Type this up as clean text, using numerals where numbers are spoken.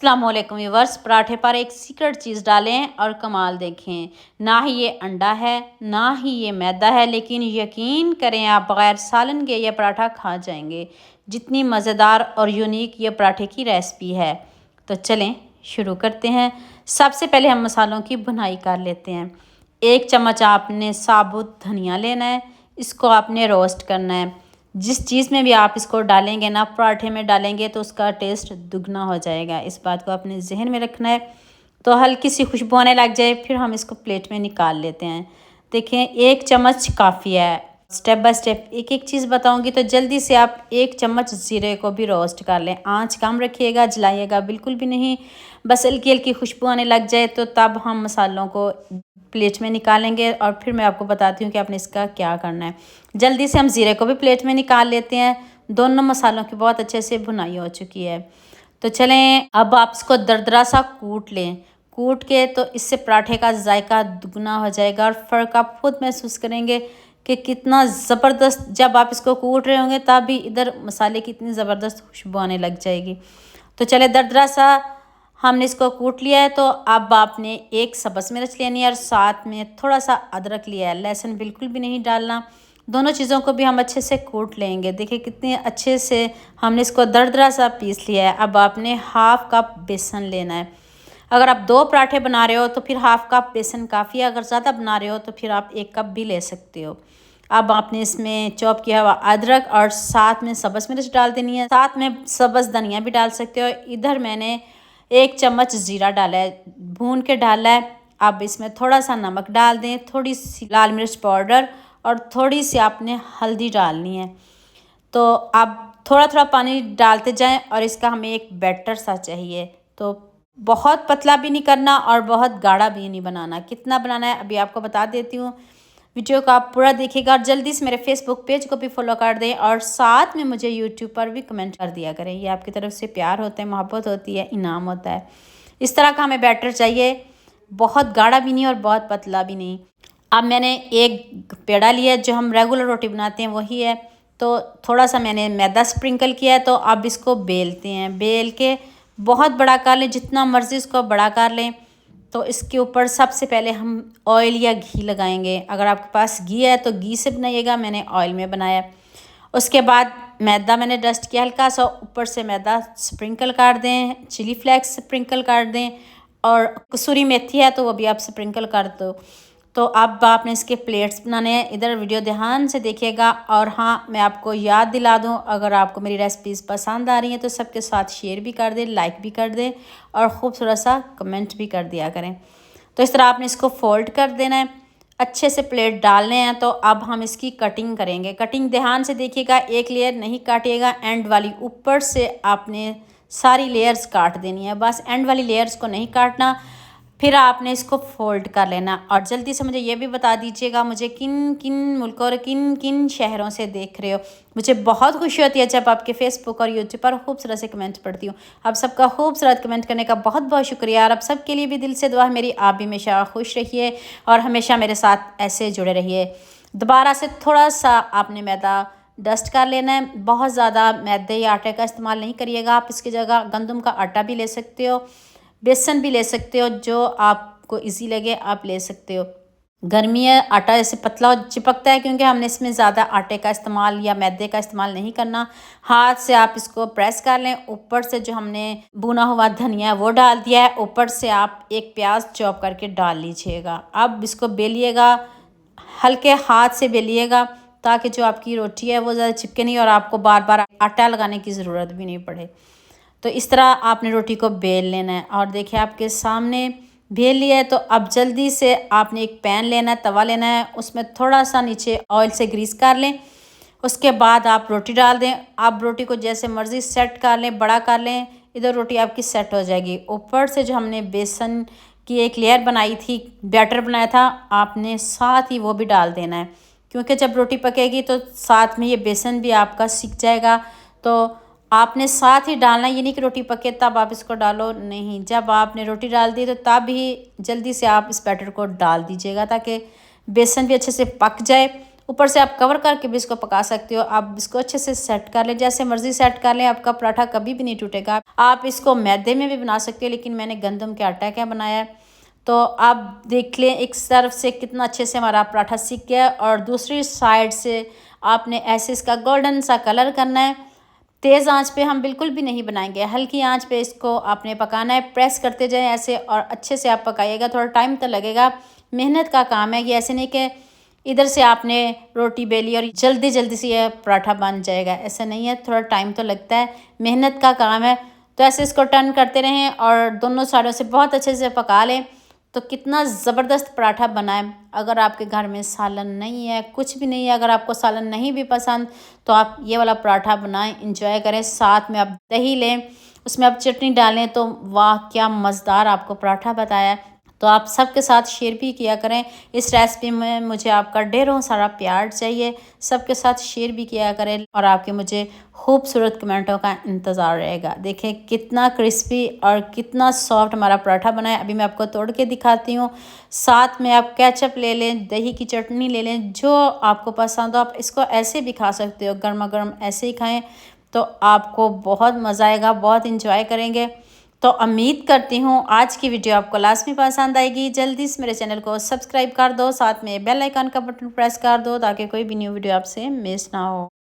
अस्सलाम वालेकुम व्यूअर्स। पराठे पर एक सीक्रेट चीज़ डालें और कमाल देखें। ना ही ये अंडा है, ना ही ये मैदा है, लेकिन यकीन करें आप बग़ैर सालन के ये पराठा खा जाएंगे। जितनी मज़ेदार और यूनिक ये पराठे की रेसिपी है। तो चलें शुरू करते हैं। सबसे पहले हम मसालों की भुनाई कर लेते हैं। 1 चम्मच आपने साबुत धनिया लेना है, इसको आपने रोस्ट करना है। जिस चीज़ में भी आप इसको डालेंगे ना, पराठे में डालेंगे तो उसका टेस्ट दुगना हो जाएगा। इस बात को अपने जहन में रखना है। तो हल्की सी खुशबू आने लग जाए फिर हम इसको प्लेट में निकाल लेते हैं। देखें 1 चम्मच काफ़ी है। स्टेप बाय स्टेप एक एक चीज़ बताऊंगी, तो जल्दी से आप 1 चम्मच ज़ीरे को भी रोस्ट कर लें। आंच कम रखिएगा, जलाइएगा बिल्कुल भी नहीं। बस हल्की हल्की खुशबू आने लग जाए तो तब हम मसालों को प्लेट में निकालेंगे और फिर मैं आपको बताती हूँ कि आपने इसका क्या करना है। जल्दी से हम ज़ीरे को भी प्लेट में निकाल लेते हैं। दोनों मसालों की बहुत अच्छे से भुनाई हो चुकी है। तो चलें अब आप इसको दरदरा सा कूट लें। कूट के तो इससे पराठे का जायका दुगना हो जाएगा और फ़र्क आप खुद महसूस करेंगे कि कितना ज़बरदस्त। जब आप इसको कूट रहे होंगे तब भी इधर मसाले की इतनी ज़बरदस्त खुशबू आने लग जाएगी। तो चले दरदरा सा हमने इसको कूट लिया है। तो अब आपने 1 सब्ज़ मिर्च लेनी है और साथ में थोड़ा सा अदरक लिया है। लहसुन बिल्कुल भी नहीं डालना। दोनों चीज़ों को भी हम अच्छे से कूट लेंगे। देखिए कितने अच्छे से हमने इसको दरदरा सा पीस लिया है। अब आपने हाफ़ कप बेसन लेना है। अगर आप 2 पराठे बना रहे हो तो फिर हाफ़ कप बेसन काफ़ी है। अगर ज़्यादा बना रहे हो तो फिर आप 1 कप भी ले सकते हो। अब आपने इसमें चॉप किया हुआ अदरक और साथ में सब्ज़ मिर्च डाल देनी है। साथ में सब्ज़ धनिया भी डाल सकते हो। इधर मैंने 1 चम्मच ज़ीरा डाला है, भून के डाला है। अब इसमें थोड़ा सा नमक डाल दें, थोड़ी सी लाल मिर्च पाउडर और थोड़ी सी आपने हल्दी डालनी है। तो अब थोड़ा थोड़ा पानी डालते जाएं और इसका हमें एक बैटर सा चाहिए। तो बहुत पतला भी नहीं करना और बहुत गाढ़ा भी नहीं बनाना। कितना बनाना है अभी आपको बता देती हूँ। वीडियो को आप पूरा देखिएगा और जल्दी से मेरे फेसबुक पेज को भी फॉलो कर दें और साथ में मुझे यूट्यूब पर भी कमेंट कर दिया करें। ये आपकी तरफ से प्यार होता है, मोहब्बत होती है, इनाम होता है। इस तरह का हमें बैटर चाहिए, बहुत गाढ़ा भी नहीं और बहुत पतला भी नहीं। अब मैंने एक पेड़ा लिया जो हम रेगुलर रोटी बनाते हैं वही है। तो थोड़ा सा मैंने मैदा स्प्रिंकल किया है। तो अब इसको बेलते हैं। बेल के बहुत बड़ा कर लें, जितना मर्ज़ी इसको बड़ा कर लें। तो इसके ऊपर सबसे पहले हम ऑयल या घी लगाएंगे। अगर आपके पास घी है तो घी से बनाइएगा, मैंने ऑयल में बनाया। उसके बाद मैदा मैंने डस्ट किया हल्का सा, ऊपर से मैदा स्प्रिंकल कर दें, चिली फ्लेक्स स्प्रिंकल कर दें और कसूरी मेथी है तो वो भी आप स्प्रिंकल कर दो। तो अब आपने इसके प्लेट्स बनाने हैं। इधर वीडियो ध्यान से देखिएगा। और हाँ, मैं आपको याद दिला दूं, अगर आपको मेरी रेसिपीज़ पसंद आ रही हैं तो सबके साथ शेयर भी कर दें, लाइक भी कर दें और खूबसूरत सा कमेंट भी कर दिया करें। तो इस तरह आपने इसको फोल्ड कर देना है, अच्छे से प्लेट डालने हैं। तो अब हम इसकी कटिंग करेंगे। कटिंग ध्यान से देखिएगा, एक लेयर नहीं काटिएगा, एंड वाली ऊपर से आपने सारी लेयर्स काट देनी है। बस एंड वाली लेयर्स को नहीं काटना। फिर आपने इसको फोल्ड कर लेना। और जल्दी से मुझे ये भी बता दीजिएगा मुझे किन किन मुल्कों और किन किन शहरों से देख रहे हो। मुझे बहुत खुशी होती है जब आपके फेसबुक और यूट्यूब पर खूबसूरत से कमेंट पढ़ती हूँ। आप सबका खूबसूरत कमेंट करने का बहुत बहुत शुक्रिया। और आप सबके लिए भी दिल से दुआ है मेरी, आप भी हमेशा खुश रहिए और हमेशा मेरे साथ ऐसे जुड़े रहिए। दोबारा से थोड़ा सा आपने मैदा डस्ट कर लेना है। बहुत ज़्यादा मैदे या आटे का इस्तेमाल नहीं करिएगा। आप इसकी जगह गंदम का आटा भी ले सकते हो, बेसन भी ले सकते हो, जो आपको इजी लगे आप ले सकते हो। गर्मी है, आटा ऐसे पतला और चिपकता है क्योंकि हमने इसमें ज़्यादा आटे का इस्तेमाल या मैदे का इस्तेमाल नहीं करना। हाथ से आप इसको प्रेस कर लें। ऊपर से जो हमने भुना हुआ धनिया वो डाल दिया है, ऊपर से आप एक प्याज चॉप करके डाल लीजिएगा। अब इसको बेलिएगा, हल्के हाथ से बेलिएगा ताकि जो आपकी रोटी है वो ज़्यादा चिपके नहीं और आपको बार बार आटा लगाने की ज़रूरत भी नहीं पड़े। तो इस तरह आपने रोटी को बेल लेना है। और देखिए आपके सामने बेल लिया है। तो अब जल्दी से आपने एक पैन लेना है, तवा लेना है, उसमें थोड़ा सा नीचे ऑयल से ग्रीस कर लें। उसके बाद आप रोटी डाल दें। आप रोटी को जैसे मर्ज़ी सेट कर लें, बड़ा कर लें, इधर रोटी आपकी सेट हो जाएगी। ऊपर से जो हमने बेसन की एक लेयर बनाई थी, बैटर बनाया था, आपने साथ ही वो भी डाल देना है क्योंकि जब रोटी पकेगी तो साथ में ये बेसन भी आपका सीख जाएगा। तो आपने साथ ही डालना, ये नहीं कि रोटी पके तब आप इसको डालो, नहीं। जब आपने रोटी डाल दी तो तब ही जल्दी से आप इस बैटर को डाल दीजिएगा ताकि बेसन भी अच्छे से पक जाए। ऊपर से आप कवर करके भी इसको पका सकते हो। आप इसको अच्छे से सेट कर लें, जैसे मर्ज़ी सेट कर लें, आपका पराठा कभी भी नहीं टूटेगा। आप इसको मैदे में भी बना सकते हो, लेकिन मैंने गंदम के आटा का बनाया है। तो आप देख लें एक तरफ से कितना अच्छे से हमारा पराठा सीख गया है और दूसरी साइड से आपने ऐसे इसका गोल्डन सा कलर करना है। तेज़ आंच पे हम बिल्कुल भी नहीं बनाएंगे, हल्की आंच पे इसको आपने पकाना है। प्रेस करते जाएं ऐसे और अच्छे से आप पकाइएगा, थोड़ा टाइम तो लगेगा, मेहनत का काम है ये। ऐसे नहीं कि इधर से आपने रोटी बेली और जल्दी जल्दी से ये पराठा बन जाएगा, ऐसा नहीं है, थोड़ा टाइम तो लगता है, मेहनत का काम है। तो ऐसे इसको टर्न करते रहें और दोनों साइडों से बहुत अच्छे से पका लें, तो कितना ज़बरदस्त पराठा बनाए। अगर आपके घर में सालन नहीं है, कुछ भी नहीं है, अगर आपको सालन नहीं भी पसंद, तो आप ये वाला पराठा बनाएं, इंजॉय करें। साथ में आप दही लें, उसमें आप चटनी डालें, तो वाह क्या मज़ेदार आपको पराठा बताया है। तो आप सबके साथ शेयर भी किया करें। इस रेसिपी में मुझे आपका ढेरों सारा प्यार चाहिए, सबके साथ शेयर भी किया करें और आपके मुझे खूबसूरत कमेंटों का इंतज़ार रहेगा। देखें कितना क्रिस्पी और कितना सॉफ्ट हमारा पराठा बना है। अभी मैं आपको तोड़ के दिखाती हूँ। साथ में आप केचप ले लें, दही की चटनी ले लें, जो आपको पसंद हो। आप इसको ऐसे भी खा सकते हो, गर्मा गर्म ऐसे ही खाएँ, तो आपको बहुत मज़ा आएगा, बहुत इंजॉय करेंगे। तो उम्मीद करती हूँ आज की वीडियो आपको लाजमी पसंद आएगी। जल्दी से मेरे चैनल को सब्सक्राइब कर दो, साथ में बेल आइकन का बटन प्रेस कर दो, ताकि कोई भी न्यू वीडियो आपसे मिस ना हो।